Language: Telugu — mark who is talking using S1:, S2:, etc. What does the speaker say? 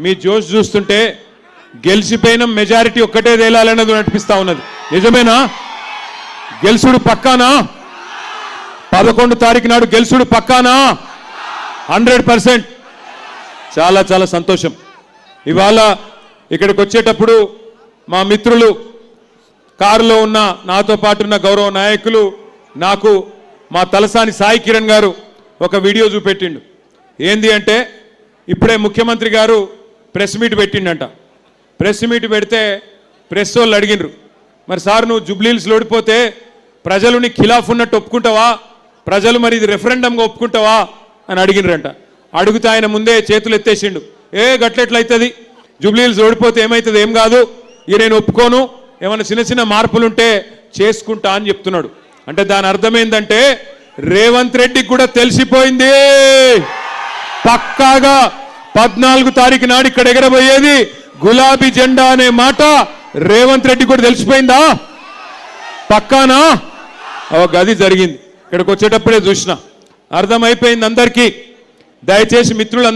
S1: మీ జోష్ చూస్తుంటే గెలిచిపోయిన మెజారిటీ ఒక్కటే తేలాలన్నది అనిపిస్తా ఉన్నది. నిజమేనా? గెలుసుడు పక్కానా? 11 తారీఖు నాడు గెలుసుడు పక్కానా? 100%. చాలా చాలా సంతోషం. ఇవాళ ఇక్కడికి వచ్చేటప్పుడు మా మిత్రులు కారులో ఉన్న నాతో పాటు ఉన్న గౌరవ నాయకులు నాకు మా తలసాని సాయి కిరణ్ గారు ఒక వీడియో చూపెట్టిండు. ఏంది అంటే ఇప్పుడే ముఖ్యమంత్రి గారు ప్రెస్ మీట్ పెట్టిండంట. ప్రెస్ మీట్ పెడితే ప్రెస్ వాళ్ళు అడిగినరు, మరి సార్ నువ్వు జూబ్లీహిల్స్లో ఓడిపోతే ప్రజలు నీ ఖిలాఫ్ ఉన్నట్టు ఒప్పుకుంటావా, ప్రజలు మరి ఇది రెఫరెండంగా ఒప్పుకుంటావా అని అడిగినరంట. అడిగితే ఆయన ముందే చేతులు ఎత్తేసిండు. గట్లెట్లయితుంది, జూబ్లీహిల్స్ ఓడిపోతే ఏమవుతుంది, ఏం కాదు, ఇక నేను ఒప్పుకోను, ఏమైనా చిన్న చిన్న మార్పులుంటే చేసుకుంటా అని చెప్తున్నాడు. అంటే దాని అర్థం ఏంటంటే రేవంత్ రెడ్డికి కూడా తెలిసిపోయింది పక్కాగా 14 తారీఖు నాడు ఇక్కడ ఎగరబోయేది గులాబీ జెండా అనే మాట రేవంత్ రెడ్డి కూడా తెలిసిపోయిందా? పక్కానా? గది జరిగింది. ఇక్కడికి వచ్చేటప్పుడే చూసిన, అర్థమైపోయింది అందరికీ. దయచేసి మిత్రులందరూ